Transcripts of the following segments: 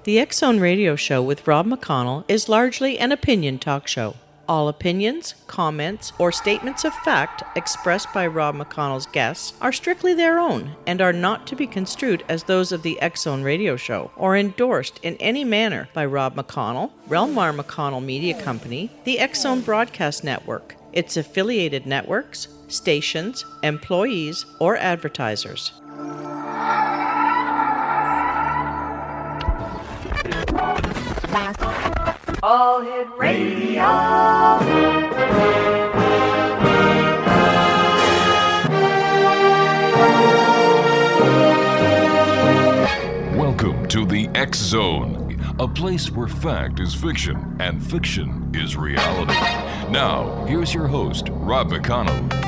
The X Zone Radio Show with Rob McConnell is largely an opinion talk show. All opinions, comments, or statements of fact expressed by Rob McConnell's guests are strictly their own and are not to be construed as those of the X Zone Radio Show or endorsed in any manner by Rob McConnell, Relmar McConnell Media Company, the X Zone Broadcast Network, its affiliated networks, stations, employees, or advertisers. All Hit Radio. Welcome to the X Zone, a place where fact is fiction and fiction is reality. Now, here's your host, Rob McConnell.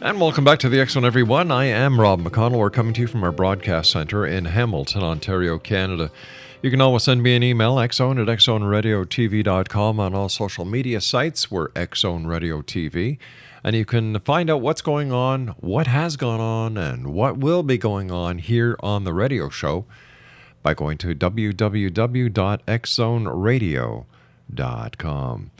And welcome back to the X Zone, everyone. I am Rob McConnell. We're coming to you from our broadcast center in Hamilton, Ontario, Canada. You can always send me an email, xzone at xzoneradiotv.com. On all social media sites, we're X Zone Radio TV. And you can find out what's going on, what has gone on, and what will be going on here on the radio show by going to www.xzoneradio.com.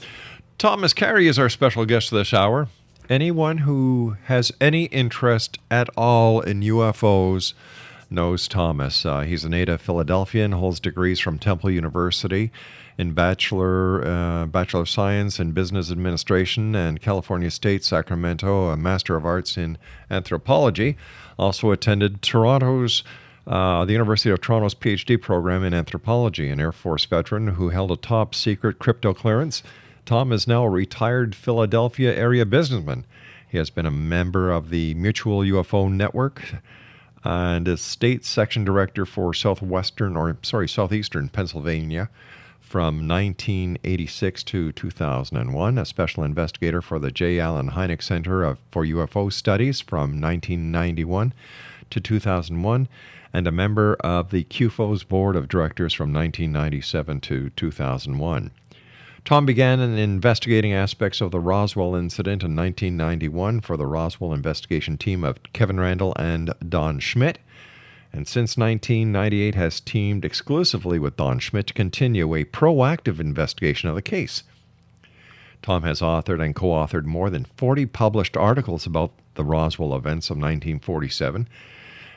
Thomas Carey is our special guest this hour. Anyone who has any interest at all in UFOs knows Thomas. He's a native Philadelphian, holds degrees from Temple University in Bachelor of Science in Business Administration, and California State, Sacramento, a Master of Arts in Anthropology. Also attended the University of Toronto's PhD program in Anthropology, an Air Force veteran who held a top secret crypto clearance. Tom is now a retired Philadelphia area businessman. He has been a member of the Mutual UFO Network and is state section director for southeastern Pennsylvania from 1986 to 2001, a special investigator for the J. Allen Hynek Center for UFO Studies from 1991 to 2001, and a member of the QFO's Board of Directors from 1997 to 2001. Tom began in investigating aspects of the Roswell Incident in 1991 for the Roswell investigation team of Kevin Randall and Don Schmitt, and since 1998 has teamed exclusively with Don Schmitt to continue a proactive investigation of the case. Tom has authored and co-authored more than 40 published articles about the Roswell events of 1947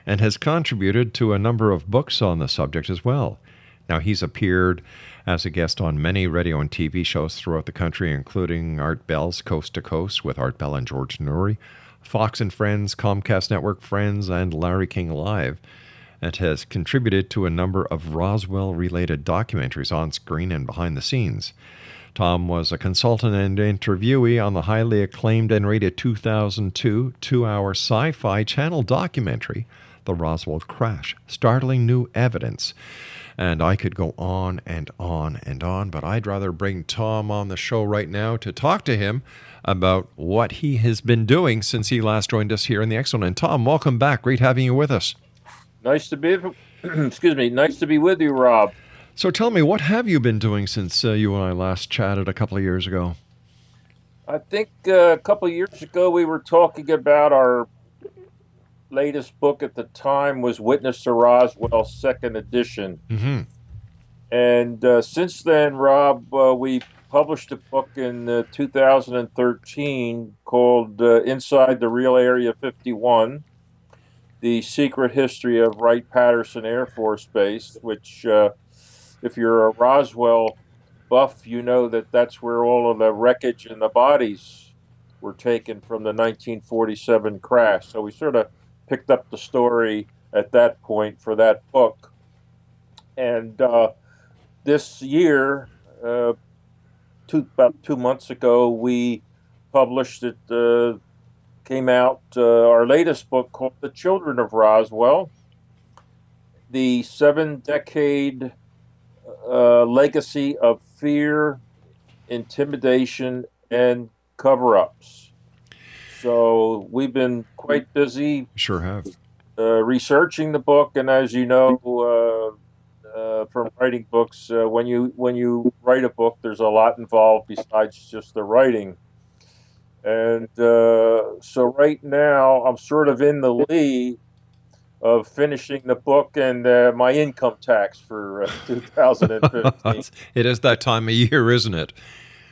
and has contributed to a number of books on the subject as well. Now, he's appeared as a guest on many radio and TV shows throughout the country, including Art Bell's Coast to Coast with Art Bell and George Noory, Fox and Friends, Comcast Network Friends, and Larry King Live, and has contributed to a number of Roswell-related documentaries on screen and behind the scenes. Tom was a consultant and interviewee on the highly acclaimed and rated 2002 two-hour Sci-Fi Channel documentary, The Roswell Crash: Startling New Evidence. And I could go on and on and on, but I'd rather bring Tom on the show right now to talk to him about what he has been doing since he last joined us here in the X Zone. And Tom, welcome back. Great having you with us. Nice to be, nice to be with you, Rob. So tell me, what have you been doing since you and I last chatted a couple of years ago? I think a couple of years ago we were talking about our latest book at the time was Witness to Roswell, second edition. Mm-hmm. And since then, Rob, we published a book in 2013 called Inside the Real Area 51, The Secret History of Wright-Patterson Air Force Base, which, if you're a Roswell buff, you know that that's where all of the wreckage and the bodies were taken from the 1947 crash. So we sort of picked up the story at that point for that book. And this year, about 2 months ago, we published it, came out our latest book called The Children of Roswell, the 7-decade legacy of fear, intimidation, and cover-ups. So we've been quite busy. Sure have. Researching the book, and as you know, from writing books. When you write a book, there's a lot involved besides just the writing. And so right now, I'm sort of in the lead of finishing the book and my income tax for 2015. It is that time of year, isn't it?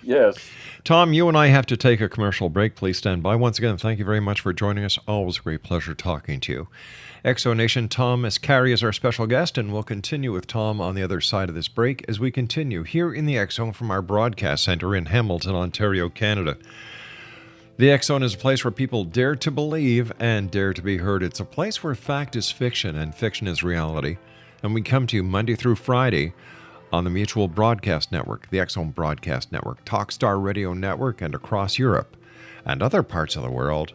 Yes. Tom, you and I have to take a commercial break. Please stand by. Once again, thank you very much for joining us. Always a great pleasure talking to you. Exo Nation, Thomas Carey is our special guest, and we'll continue with Tom on the other side of this break as we continue here in the Exo from our broadcast center in Hamilton, Ontario, Canada. The X-Zone is a place where people dare to believe and dare to be heard. It's a place where fact is fiction and fiction is reality. And we come to you Monday through Friday on the Mutual Broadcast Network, the X-Zone Broadcast Network, Talkstar Radio Network, and across Europe and other parts of the world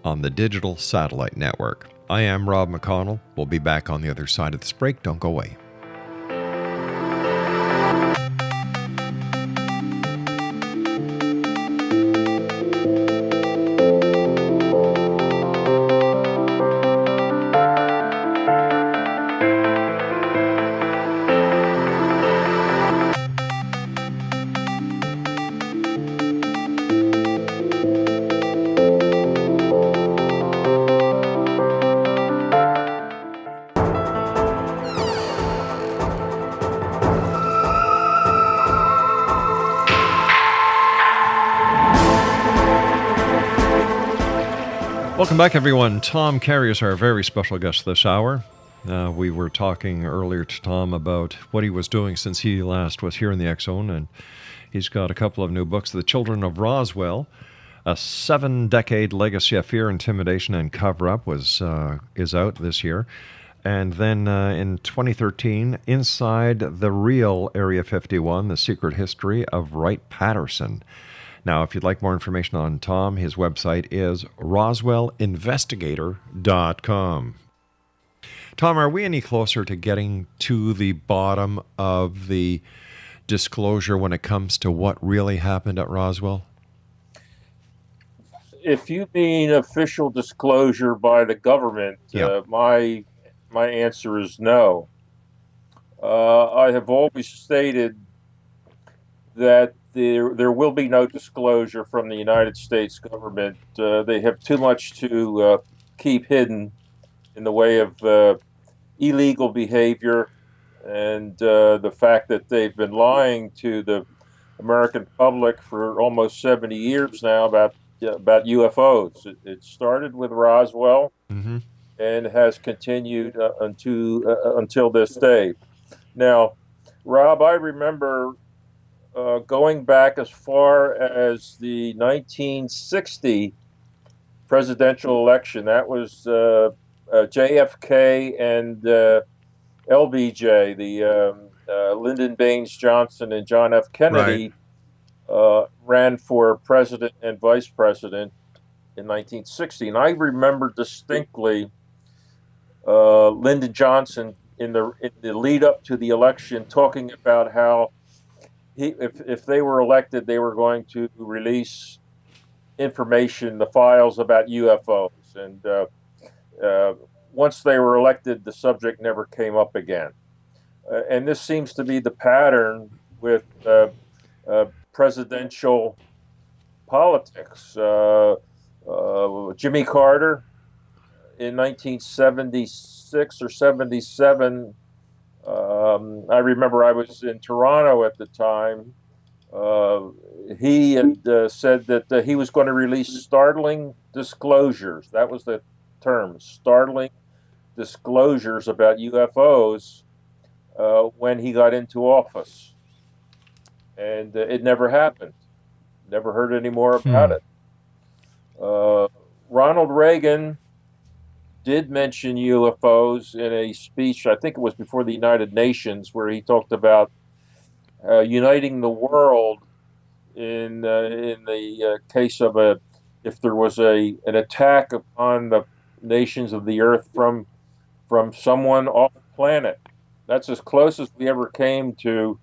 on the Digital Satellite Network. I am Rob McConnell. We'll be back on the other side of this break. Don't go away. Welcome back, everyone. Tom Carey is our very special guest this hour. We were talking earlier to Tom about what he was doing since he last was here in the X-Zone, and he's got a couple of new books. The Children of Roswell, a 7-decade legacy of fear, intimidation, and cover-up is out this year. And then in 2013, Inside the Real Area 51, The Secret History of Wright-Patterson. Now, if you'd like more information on Tom, his website is roswellinvestigator.com. Tom, are we any closer to getting to the bottom of the disclosure when it comes to what really happened at Roswell? If you mean official disclosure by the government, my answer is no. I have always stated that there will be no disclosure from the United States government. They have too much to keep hidden in the way of illegal behavior and the fact that they've been lying to the American public for almost 70 years now about UFOs. It started with Roswell and has continued until this day. Now, Rob, I remember going back as far as the 1960 presidential election. That was JFK and LBJ, the Lyndon Baines Johnson and John F. Kennedy, ran for president and vice president in 1960. And I remember distinctly Lyndon Johnson in the lead up to the election talking about how if they were elected, they were going to release information, the files about UFOs. And once they were elected, the subject never came up again. And this seems to be the pattern with presidential politics. Jimmy Carter in 1976 or 77, I remember I was in Toronto at the time. He had said that he was going to release startling disclosures. That was the term, startling disclosures about UFOs when he got into office. And it never happened. Never heard any more about it. Ronald Reagan did mention UFOs in a speech, I think it was before the United Nations, where he talked about uniting the world in the case of if there was an attack upon the nations of the earth from someone off the planet. That's as close as we ever came to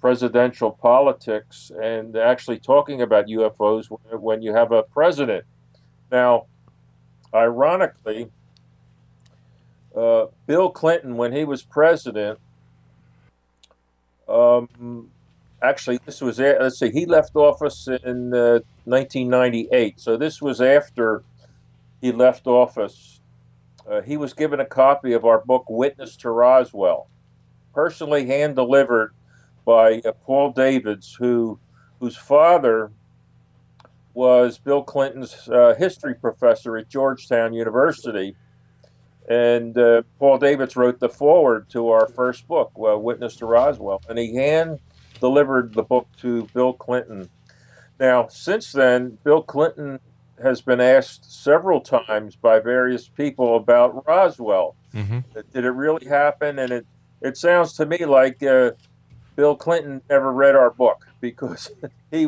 presidential politics and actually talking about UFOs when you have a president. Now, ironically, Bill Clinton, when he was president, Actually, this was, let's see, he left office in 1998. So this was after he left office. He was given a copy of our book, Witness to Roswell, personally hand delivered by Paul Davids, whose father was Bill Clinton's history professor at Georgetown University. And Paul Davids wrote the foreword to our first book, Witness to Roswell, and he hand delivered the book to Bill Clinton. Now, since then, Bill Clinton has been asked several times by various people about Roswell. Mm-hmm. Did it really happen? And it sounds to me like Bill Clinton never read our book, because he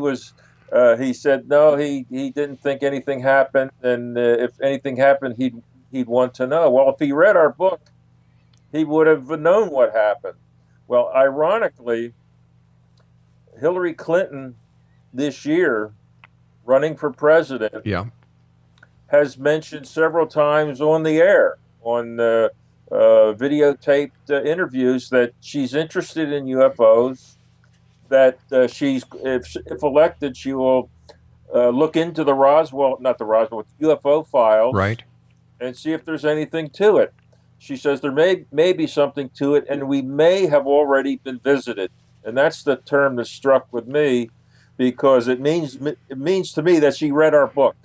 said no, he didn't think anything happened, and if anything happened, he'd want to know. Well, if he read our book, he would have known what happened. Well, ironically, Hillary Clinton this year, running for president, has mentioned several times on the air, on videotaped interviews, that she's interested in UFOs, that if elected, she will look into the UFO files, Right, and see if there's anything to it. She says there may be something to it, and we may have already been visited. And that's the term that struck with me, because it means to me that she read our book.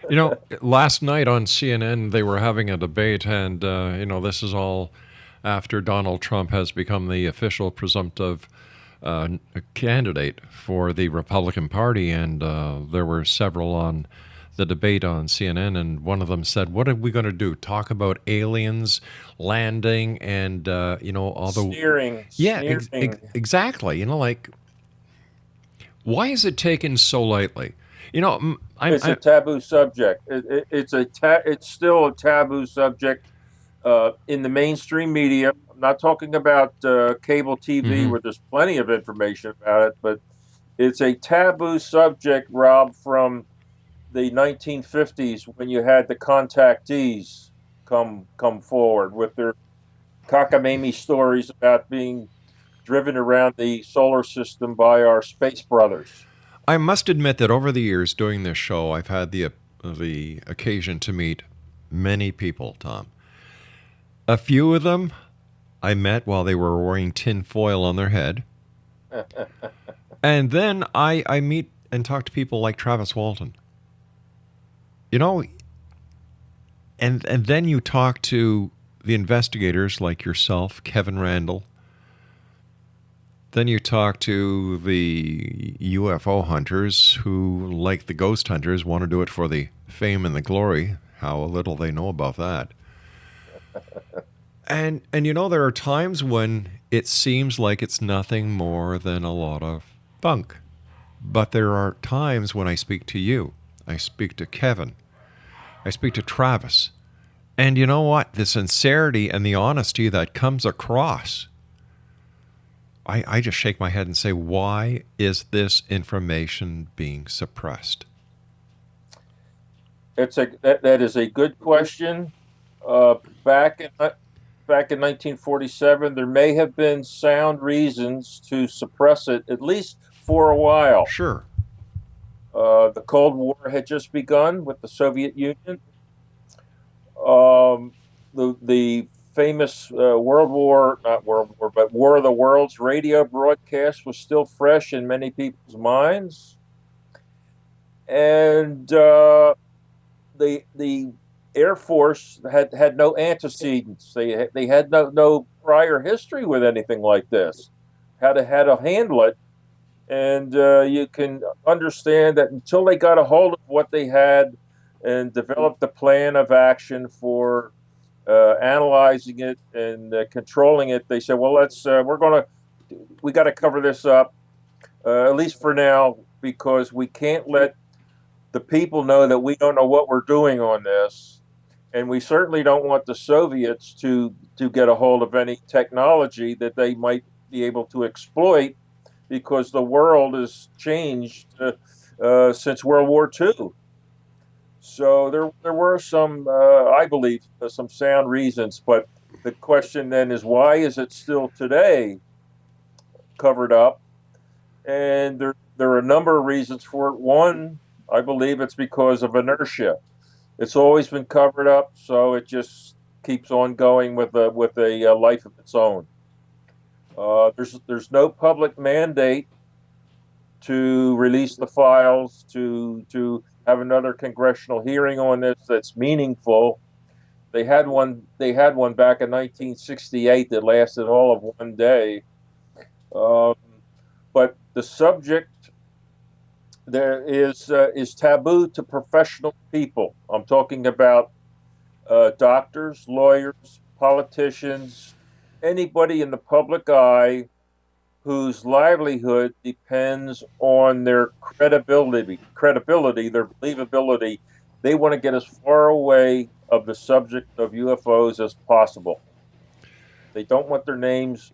You know, last night on CNN, they were having a debate, and, this is all after Donald Trump has become the official presumptive candidate for the Republican Party, and there were several on the debate on CNN, and one of them said, what are we going to do? Talk about aliens landing and, all the... Sneering. Yeah, exactly. Why is it taken so lightly? It's a taboo subject. It's still a taboo subject in the mainstream media. I'm not talking about cable TV, where there's plenty of information about it, but it's a taboo subject, Rob, from the 1950s, when you had the contactees come forward with their cockamamie stories about being driven around the solar system by our space brothers. I must admit that over the years doing this show, I've had the occasion to meet many people, Tom. A few of them I met while they were wearing tin foil on their head. And then I meet and talk to people like Travis Walton. And then you talk to the investigators like yourself, Kevin Randall. Then you talk to the UFO hunters who, like the ghost hunters, want to do it for the fame and the glory. How little they know about that. And there are times when it seems like it's nothing more than a lot of bunk. But there are times when I speak to you, I speak to Kevin, I speak to Travis. And you know what? The sincerity and the honesty that comes across, I just shake my head and say, why is this information being suppressed? That is a good question. Back in 1947, there may have been sound reasons to suppress it, at least for a while. Sure. The Cold War had just begun with the Soviet Union. The famous War of the Worlds radio broadcast was still fresh in many people's minds. And the Air Force had no antecedents. They had no prior history with anything like this, how to handle it. And you can understand that until they got a hold of what they had and developed a plan of action for analyzing it and controlling it, they said, well, we got to cover this up, at least for now, because we can't let the people know that we don't know what we're doing on this. And we certainly don't want the Soviets to get a hold of any technology that they might be able to exploit, because the world has changed since World War II. So there were some, I believe, some sound reasons. But the question then is, why is it still today covered up, and there are a number of reasons for it. One, I believe it's because of inertia. It's always been covered up, so it just keeps on going with a life of its own. There's no public mandate to release the files, to have another congressional hearing on this that's meaningful. They had one back in 1968 that lasted all of one day. But the subject there is taboo to professional people. I'm talking about doctors, lawyers, politicians, anybody in the public eye whose livelihood depends on their credibility, their believability. They want to get as far away of the subject of UFOs as possible. They don't want their names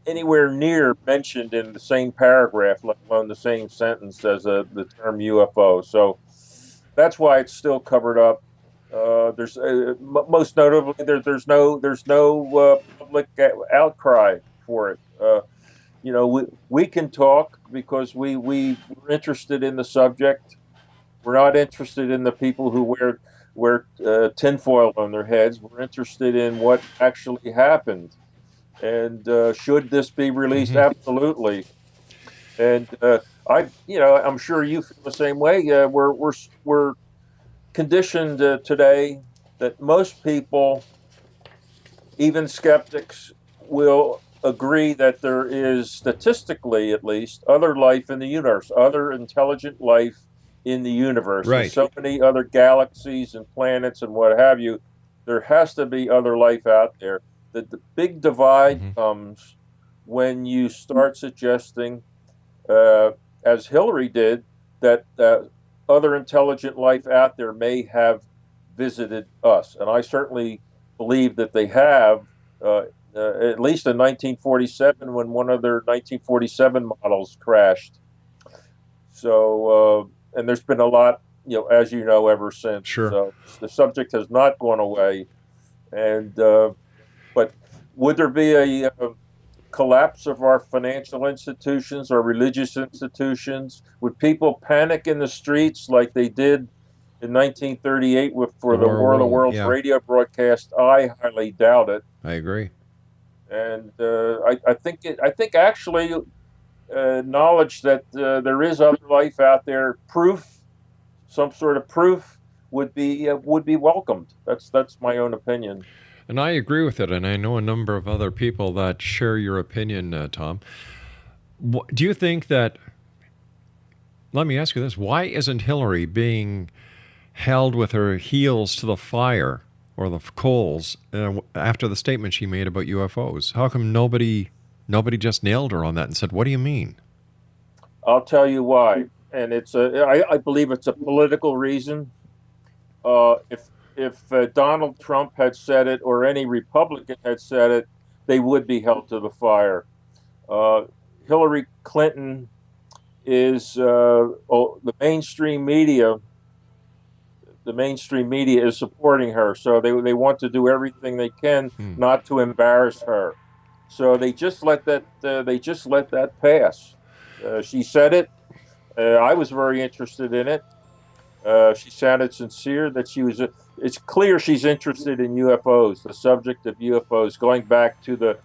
anywhere near mentioned in the same paragraph, let alone the same sentence as the term UFO. So that's why it's still covered up. There's most notably there's no public outcry for it. We can talk because we're interested in the subject. We're not interested in the people who wear tinfoil on their heads. We're interested in what actually happened, and should this be released? Absolutely. And I'm sure you feel the same way. We're conditioned today that most people, even skeptics, will agree that there is, statistically at least, other life in the universe, other intelligent life in the universe. Right. There's so many other galaxies and planets and what have you. There has to be other life out there. The big divide comes when you start suggesting, as Hillary did, that other intelligent life out there may have visited us. And I certainly believe that they have, at least in 1947 when one of their 1947 models crashed. So, and there's been a lot, as you know, ever since. Sure. So the subject has not gone away. And, but would there be a collapse of our financial institutions, our religious institutions? Would people panic in the streets like they did in 1938 for the War of the Worlds radio broadcast? I highly doubt it. I agree. And I think actually knowledge that there is other life out there, some sort of proof, would be welcomed. That's my own opinion. And I agree with it, and I know a number of other people that share your opinion, Tom. Do you think that, let me ask you this, why isn't Hillary being held with her heels to the fire or the coals after the statement she made about UFOs? How come nobody just nailed her on that and said, what do you mean? I'll tell you why. And I believe it's a political reason. If Donald Trump had said it, or any Republican had said it, they would be held to the fire. Hillary Clinton is the mainstream media. The mainstream media is supporting her, so they want to do everything they can not to embarrass her. So they just let that pass. She said it. I was very interested in it. She sounded sincere that she was. It's clear she's interested in UFOs, the subject of UFOs, going back to the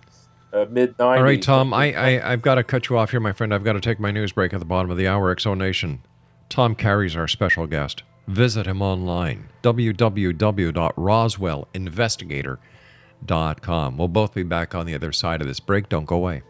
mid-90s. All right, Tom, I've got to cut you off here, my friend. I've got to take my news break at the bottom of the hour. XO Nation. Tom Carey's our special guest. Visit him online, www.roswellinvestigator.com. We'll both be back on the other side of this break. Don't go away.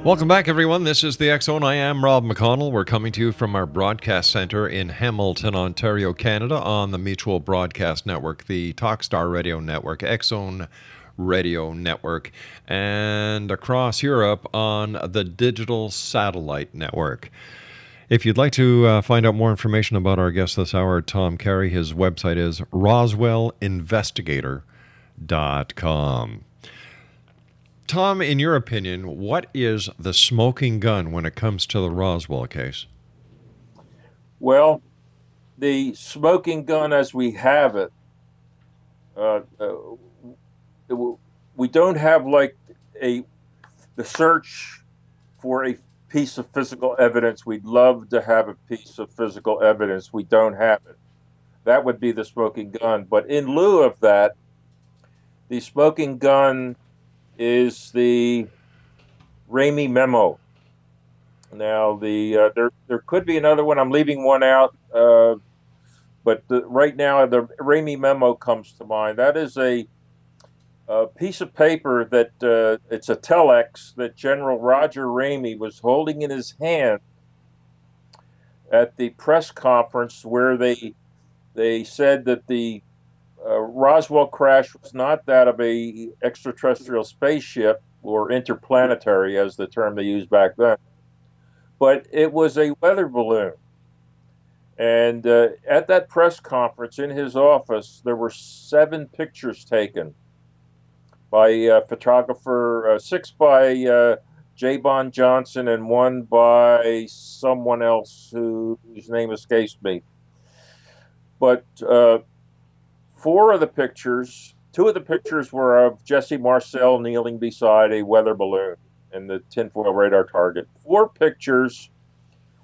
Welcome back, everyone. This is the X-Zone. I am Rob McConnell. We're coming to you from our broadcast center in Hamilton, Ontario, Canada, on the Mutual Broadcast Network, the Talkstar Radio Network, X-Zone Radio Network, and across Europe on the Digital Satellite Network. If you'd like to find out more information about our guest this hour, Tom Carey, his website is roswellinvestigator.com. Tom, in your opinion, what is the smoking gun when it comes to the Roswell case? Well, the smoking gun as we have it, we don't have like the search for a piece of physical evidence. We'd love to have a piece of physical evidence. We don't have it. That would be the smoking gun. But in lieu of that, the smoking gun is the Ramey memo. Now, there could be another one. I'm leaving one out, but right now the Ramey memo comes to mind. That is a piece of paper that it's a telex that General Roger Ramey was holding in his hand at the press conference where they said that the Roswell crash was not that of a extraterrestrial spaceship or interplanetary, as the term they used back then, but it was a weather balloon. And at that press conference in his office, there were 7 pictures taken by photographer, 6 by J. Bond Johnson and 1 by someone else whose name escapes me. But 4 of the pictures, 2 of the pictures were of Jesse Marcel kneeling beside a weather balloon and the tinfoil radar target. 4 pictures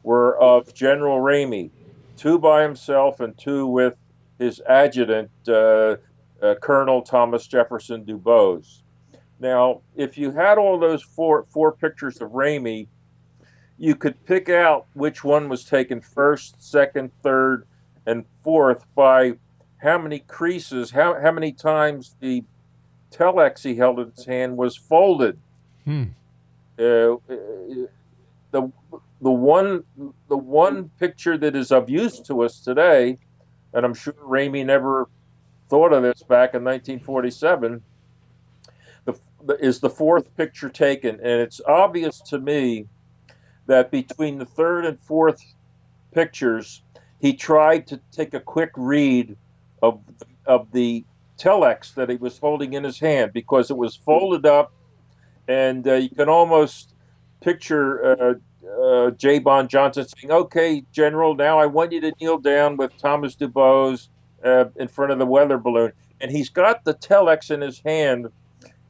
were of General Ramey, 2 by himself and 2 with his adjutant, Colonel Thomas Jefferson Dubose. Now, if you had all those four pictures of Ramey, you could pick out which one was taken first, second, third, and fourth by how many creases, how many times the telex he held in his hand was folded. The one picture that is of use to us today, and I'm sure Ramey never thought of this back in 1947, is the 4th picture taken. And it's obvious to me that between the 3rd and 4th pictures, he tried to take a quick read of the telex that he was holding in his hand, because it was folded up, and you can almost picture J. Bond Johnson saying, "Okay, General, now I want you to kneel down with Thomas Dubose in front of the weather balloon." And he's got the telex in his hand,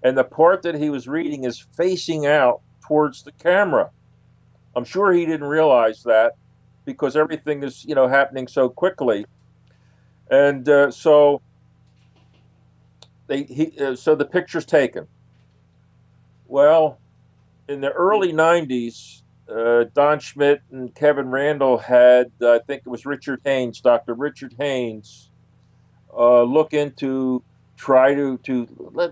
and the part that he was reading is facing out towards the camera. I'm sure he didn't realize that, because everything is, happening so quickly. And so the picture's taken. Well, in the early 90s, Don Schmidt and Kevin Randall had, I think it was Dr. Richard Haynes, look into,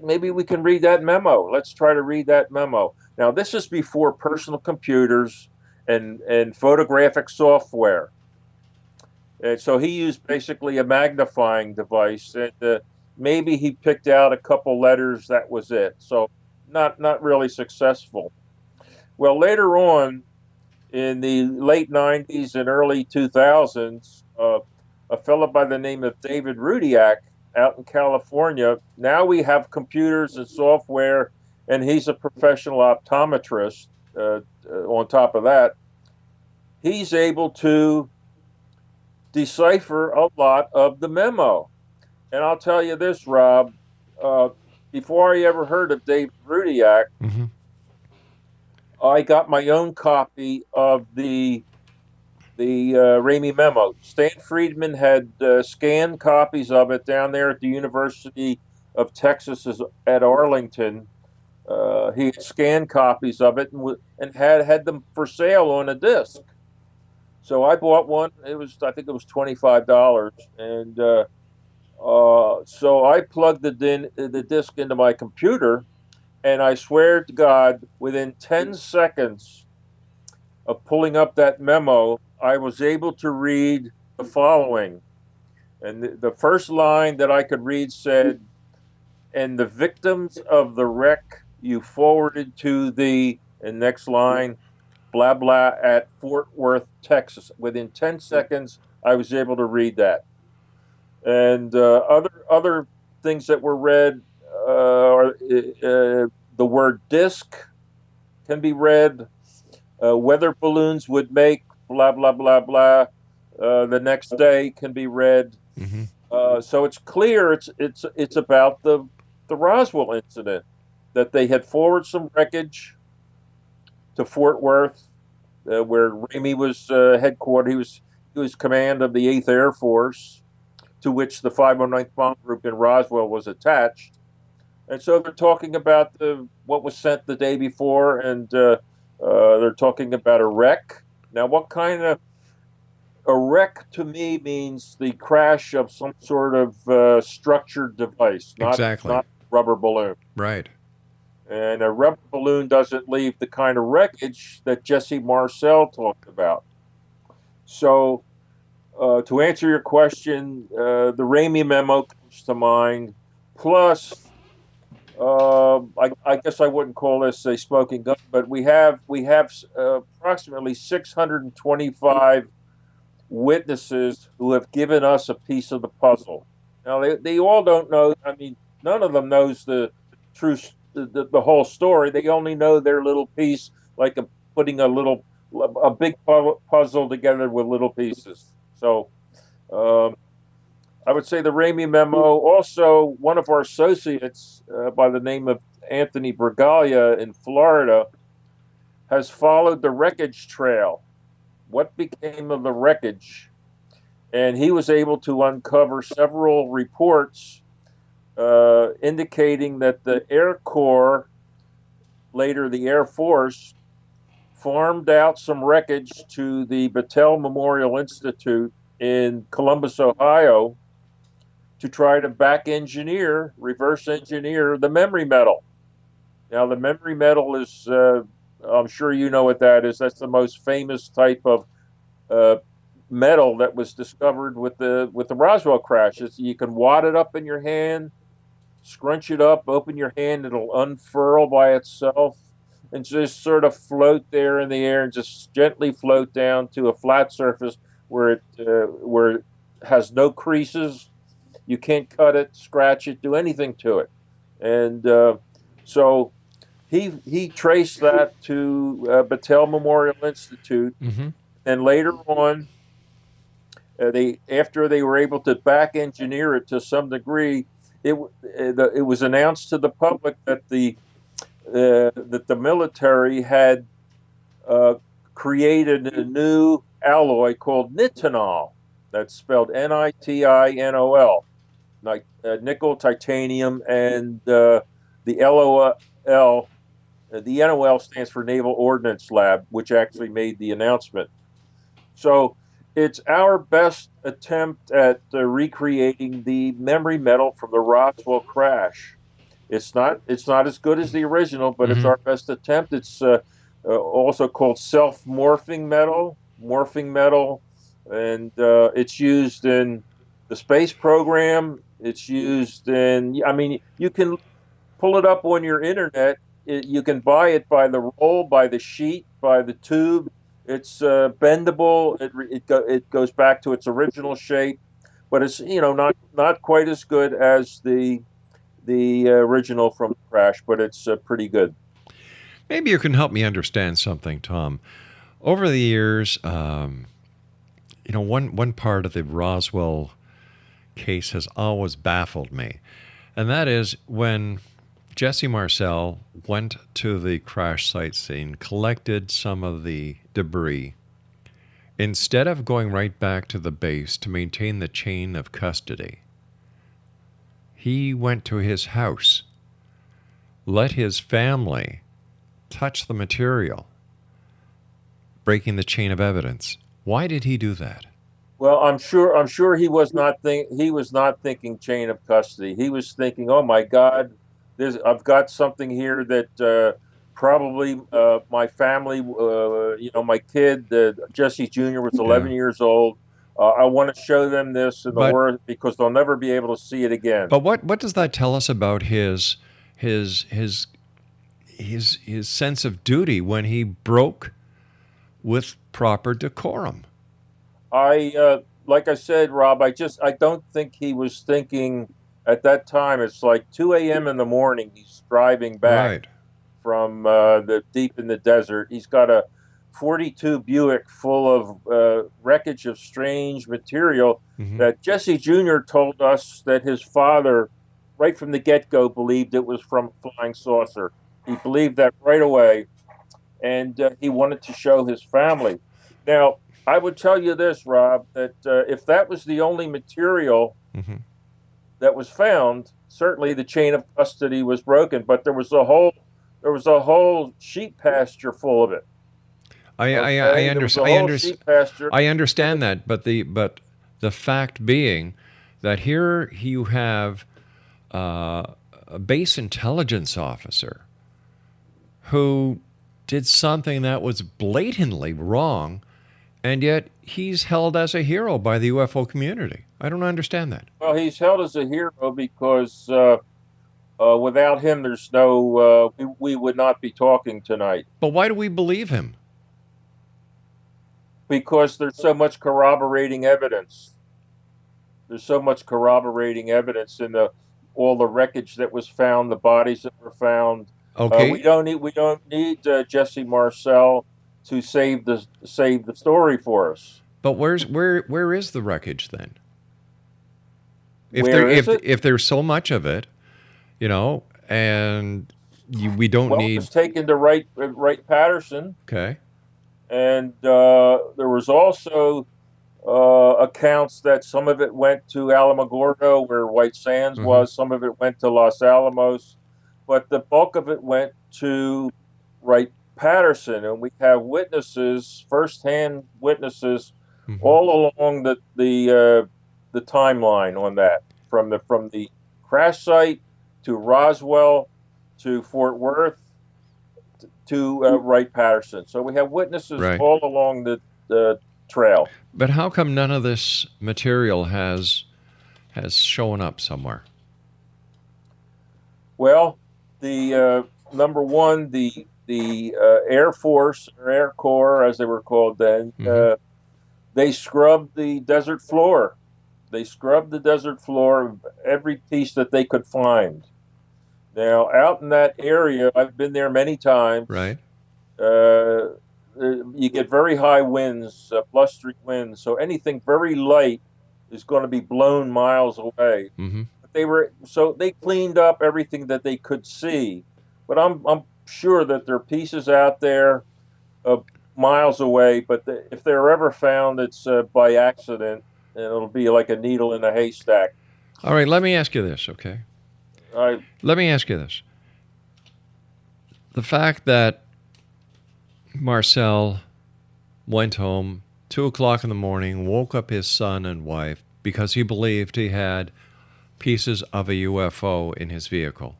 maybe we can read that memo. Let's try to read that memo. Now, this is before personal computers and photographic software. And so he used basically a magnifying device, and maybe he picked out a couple letters, that was it. So not really successful. Well, later on, in the late 90s and early 2000s, a fellow by the name of David Rudiak out in California, now we have computers and software, and he's a professional optometrist. On top of that, he's able to decipher a lot of the memo. And I'll tell you this, Rob, before I ever heard of David Rudiak, I got my own copy of the Ramey memo. Stan Friedman had scanned copies of it down there at the University of Texas at Arlington. He had scanned copies of it and had them for sale on a disc. So I bought one. I think it was $25, and so I plugged the disc into my computer, and I swear to God, within 10 seconds of pulling up that memo, I was able to read the following. And the first line that I could read said, "And the victims of the wreck you forwarded to the," and next line, blah, blah, at Fort Worth, Texas. Within 10 seconds, I was able to read that. And other things that were read are the word disc can be read. Weather balloons would make blah, blah, blah, blah. The next day can be read. So it's clear it's about the Roswell incident, that they had forwarded some wreckage to Fort Worth, where Ramey was headquartered. He was command of the 8th Air Force, to which the 509th Bomb Group in Roswell was attached. And so they're talking about what was sent the day before, and they're talking about a wreck. Now, what kind of a wreck to me means the crash of some sort of structured device, not rubber balloon. Right. And a rubber balloon doesn't leave the kind of wreckage that Jesse Marcel talked about. So, to answer your question, the Ramey memo comes to mind. Plus, I guess I wouldn't call this a smoking gun, but we have approximately 625 witnesses who have given us a piece of the puzzle. Now they all don't know. I mean, none of them knows the the whole story. They only know their little piece, like putting a big puzzle together with little pieces. So I would say the Ramey memo. Also, one of our associates by the name of Anthony Bragalia in Florida has followed the wreckage trail. What became of the wreckage? And he was able to uncover several reports indicating that the Air Corps, later the Air Force, farmed out some wreckage to the Battelle Memorial Institute in Columbus, Ohio, to try to reverse engineer the memory metal. Now, the memory metal is, I'm sure you know what that is. That's the most famous type of metal that was discovered with the Roswell crash. You can wad it up in your hand, scrunch it up, open your hand, it'll unfurl by itself, and just sort of float there in the air and just gently float down to a flat surface where it has no creases. You can't cut it, scratch it, do anything to it. And so he traced that to Battelle Memorial Institute, and later on, after they were able to back engineer it to some degree, it was announced to the public that the military had created a new alloy called nitinol. That's spelled Nitinol, like nickel, titanium, and the LOL. The NOL stands for Naval Ordnance Lab, which actually made the announcement. So it's our best attempt at recreating the memory metal from the Roswell crash. It's not as good as the original, but it's our best attempt. It's also called self-morphing metal, and it's used in the space program. It's used in, I mean, you can pull it up on your internet. You can buy it by the roll, by the sheet, by the tube. It's bendable. It goes back to its original shape, but it's not quite as good as the original from the crash, but it's pretty good. Maybe you can help me understand something, Tom. Over the years, one part of the Roswell case has always baffled me, and that is when Jesse Marcel went to the crash site scene, collected some of the debris. Instead of going right back to the base to maintain the chain of custody, he went to his house, let his family touch the material, breaking the chain of evidence. Why did he do that? Well, I'm sure he was not thinking chain of custody. He was thinking, oh my God, I've got something here that probably my family, my kid, Jesse Jr. was 11 years old. I want to show them this in the world because they'll never be able to see it again. But what does that tell us about his sense of duty when he broke with proper decorum. Like I said, Rob, I don't think he was thinking at that time. It's like 2 a.m. in the morning. He's driving back Right. from the deep in the desert. He's got a 42 Buick full of wreckage of strange material that Jesse Jr. told us that his father, right from the get-go, believed it was from a flying saucer. He believed that right away, and he wanted to show his family. Now, I would tell you this, Rob, that if that was the only material that was found, certainly the chain of custody was broken. But there was a whole sheep pasture full of it. I understand that, but the fact being that here you have a base intelligence officer who did something that was blatantly wrong, and yet he's held as a hero by the UFO community. I don't understand that. Well, he's held as a hero because without him, there's no we would not be talking tonight. But why do we believe him? Because there's so much corroborating evidence. There's so much corroborating evidence in all the wreckage that was found, the bodies that were found. Okay. We don't need Jesse Marcel to save the story for us. But where is the wreckage then? If there's so much of it, and we don't need. It was taken to Wright Patterson. Okay. And there was also accounts that some of it went to Alamogordo, where White Sands was. Some of it went to Los Alamos, but the bulk of it went to Wright Patterson. And we have witnesses, firsthand witnesses, all along the timeline on that, from the crash site to Roswell to Fort Worth to Wright Patterson. So we have witnesses all along the trail. But how come none of this material has shown up somewhere? Well, the number one, the Air Force or Air Corps, as they were called then, they scrubbed the desert floor. They scrubbed the desert floor of every piece that they could find. Now, out in that area, I've been there many times. Right. You get very high winds, blustering winds. So anything very light is going to be blown miles away. But they cleaned up everything that they could see. But I'm sure that there are pieces out there miles away. But if they're ever found, it's by accident, and it'll be like a needle in a haystack. All right. Let me ask you this, okay? Let me ask you this. The fact that Marcel went home 2 o'clock in the morning, woke up his son and wife because he believed he had pieces of a UFO in his vehicle.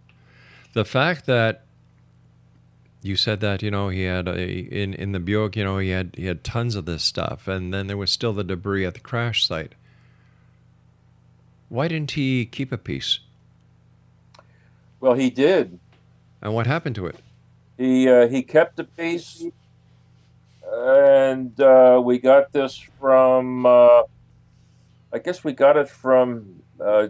The fact that you said that, he had in the Buick, he had tons of this stuff, and then there was still the debris at the crash site. Why didn't he keep a piece? Well, he did. And what happened to it? He kept a piece, and we got this from. I guess we got it from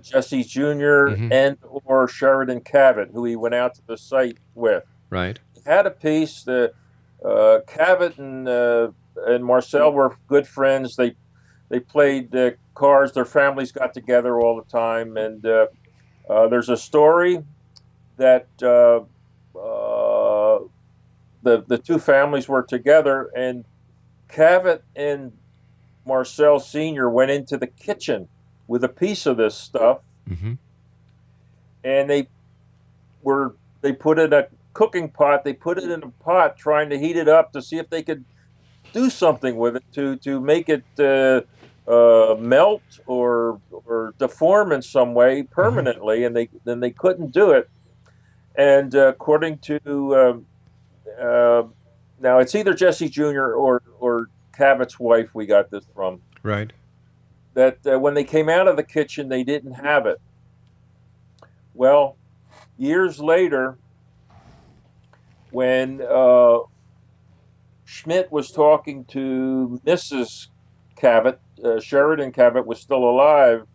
Jesse Jr. and or Sheridan Cavett, who he went out to the site with. Right. He had a piece. Cavett and Marcel were good friends. They played cards. Their families got together all the time, and there's a story that the two families were together, and Cavett and Marcel Sr. went into the kitchen with a piece of this stuff, and they put it in a cooking pot. They put it in a pot, trying to heat it up to see if they could do something with it to make it melt or deform in some way permanently, and they couldn't do it. And according to now, it's either Jesse Jr. or Cavett's wife we got this from. Right. That when they came out of the kitchen, they didn't have it. Well, years later, when Schmidt was talking to Mrs. Cavett. Sheridan Cavett was still alive,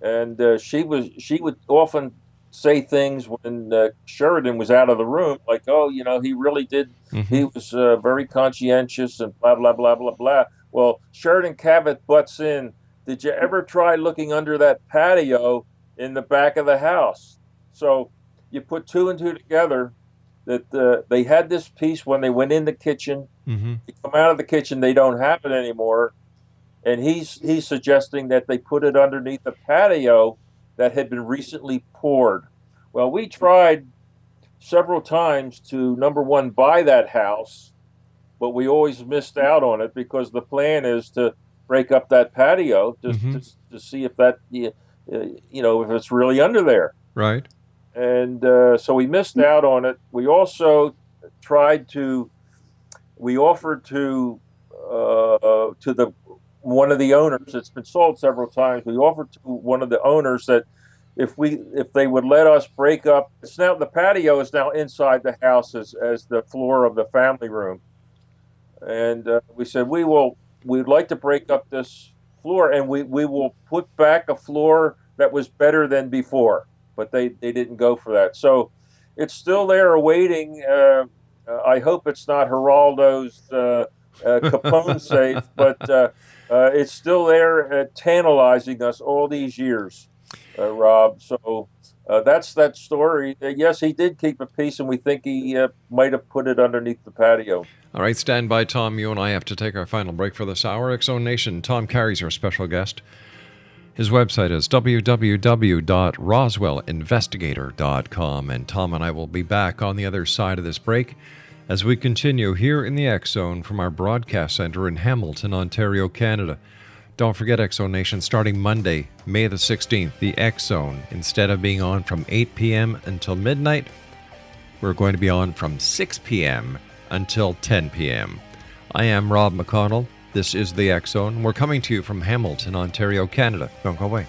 and she would often say things when Sheridan was out of the room, like, "Oh, he really did. He was very conscientious and blah blah blah blah blah." Well, Sheridan Cavett butts in. Did you ever try looking under that patio in the back of the house? So you put two and two together that they had this piece when they went in the kitchen. They come out of the kitchen, they don't have it anymore. And he's suggesting that they put it underneath the patio that had been recently poured. Well, we tried several times to, number one, buy that house, but we always missed out on it because the plan is to break up that patio to see if that, if it's really under there. Right. And so we missed out on it. We also we offered to the one of the owners. It's been sold several times. We offered to one of the owners that if they would let us break up, the patio is now inside the house as the floor of the family room, and we said we'd like to break up this floor, and we will put back a floor that was better than before. But they didn't go for that. So it's still there awaiting. I hope it's not Geraldo's Capone safe, but it's still there tantalizing us all these years, Rob. So that's that story. Yes, he did keep a piece, and we think he might have put it underneath the patio. All right, stand by, Tom. You and I have to take our final break for this hour. X-Zone Nation, Tom Carey's our special guest. His website is www.roswellinvestigator.com, and Tom and I will be back on the other side of this break as we continue here in the X-Zone from our broadcast center in Hamilton, Ontario, Canada. Don't forget, X-Zone Nation, starting Monday, May the 16th, the X-Zone, instead of being on from 8 p.m. until midnight, we're going to be on from 6 p.m. until 10 p.m. I am Rob McConnell. This is the X-Zone. We're coming to you from Hamilton, Ontario, Canada. Don't go away.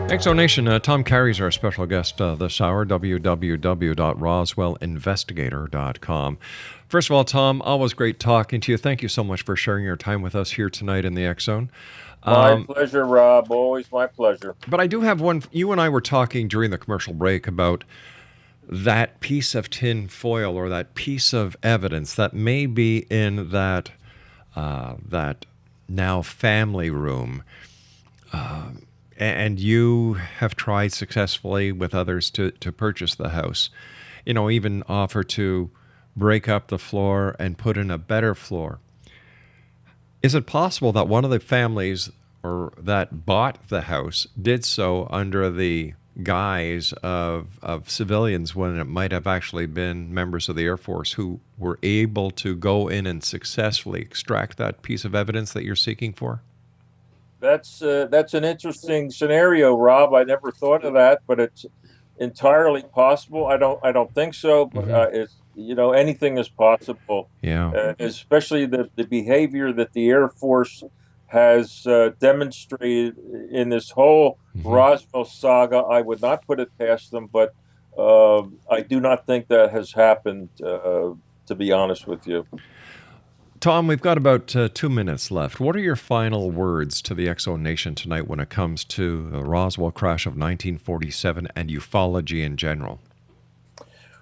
X-Zone Nation, Tom Carey's our special guest this hour, www.roswellinvestigator.com. First of all, Tom, always great talking to you. Thank you so much for sharing your time with us here tonight in the X-Zone. My pleasure, Rob. Always my pleasure. But I do have one. You and I were talking during the commercial break about that piece of tin foil or that piece of evidence that may be in that now family room. And you have tried successfully with others to purchase the house. Even offer to break up the floor and put in a better floor. Is it possible that one of the families or that bought the house did so under the guise of civilians when it might have actually been members of the Air Force who were able to go in and successfully extract that piece of evidence that you're seeking for? That's an interesting scenario, Rob. I never thought of that, but it's entirely possible. I don't think so, but it's anything is possible. Yeah. Especially the behavior that the Air Force has demonstrated in this whole Roswell saga. I would not put it past them, but I do not think that has happened. To be honest with you. Tom, we've got about 2 minutes left. What are your final words to the X-Zone Nation tonight when it comes to the Roswell crash of 1947 and ufology in general?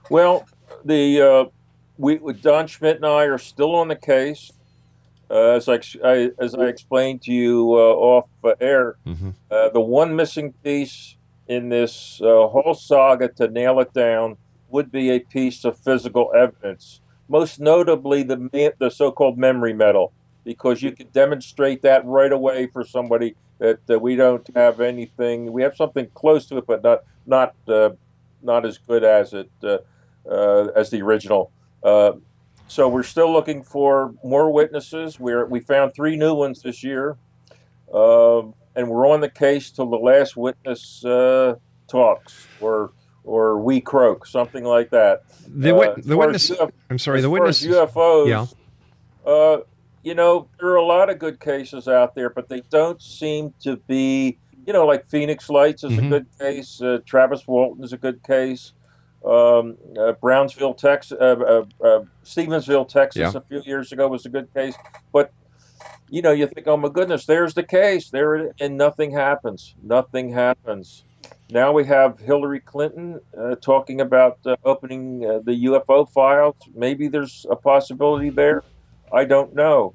Well, Don Schmidt and I are still on the case. As I explained to you off air, the one missing piece in this whole saga to nail it down would be a piece of physical evidence. Most notably, the so-called memory metal, because you can demonstrate that right away for somebody that we don't have anything. We have something close to it, but not as good as it as the original. So we're still looking for more witnesses. We found 3 new ones this year, and we're on the case till the last witness talks or we croak, something like that. The witness. I'm sorry. The witness. UFOs. Yeah. Uh, there are a lot of good cases out there, but they don't seem to be, like Phoenix Lights is a Hmm. good case. Travis Walton is a good case. Brownsville, Texas, Stevensville, Yeah. Texas, a few years ago was a good case. But you think, oh my goodness, there's the case there, and nothing happens. Nothing happens. Now we have Hillary Clinton talking about opening the UFO files. Maybe there's a possibility there. I don't know,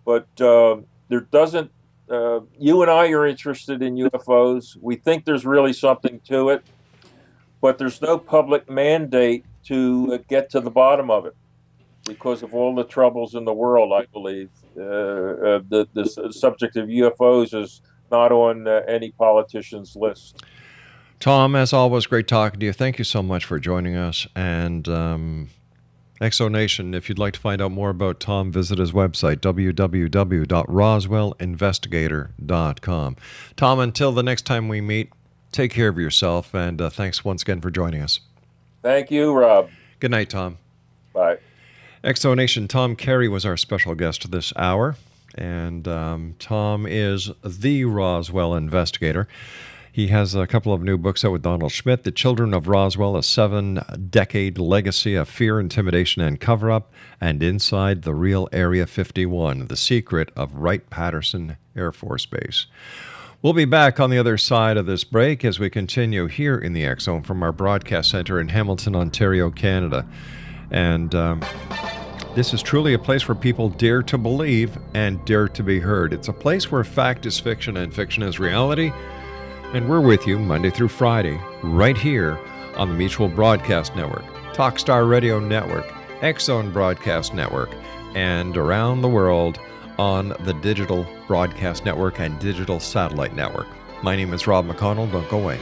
but there doesn't. You and I are interested in UFOs. We think there's really something to it, but there's no public mandate to get to the bottom of it because of all the troubles in the world. I believe the subject of UFOs is not on any politician's list. Tom, as always, great talking to you. Thank you so much for joining us. And Exonation, if you'd like to find out more about Tom, visit his website, www.roswellinvestigator.com. Tom, until the next time we meet, take care of yourself, and thanks once again for joining us. Thank you, Rob. Good night, Tom. Bye. Exonation, Tom Carey was our special guest this hour, and Tom is the Roswell investigator. He has a couple of new books out with Donald Schmidt, The Children of Roswell, a 7-decade legacy of fear, intimidation, and cover-up, and Inside the Real Area 51, The Secret of Wright-Patterson Air Force Base. We'll be back on the other side of this break as we continue here in the X Zone from our broadcast center in Hamilton, Ontario, Canada. And this is truly a place where people dare to believe and dare to be heard. It's a place where fact is fiction and fiction is reality. And we're with you Monday through Friday, right here on the Mutual Broadcast Network, Talkstar Radio Network, X Zone Broadcast Network, and around the world on the Digital Broadcast Network and Digital Satellite Network. My name is Rob McConnell. Don't go away.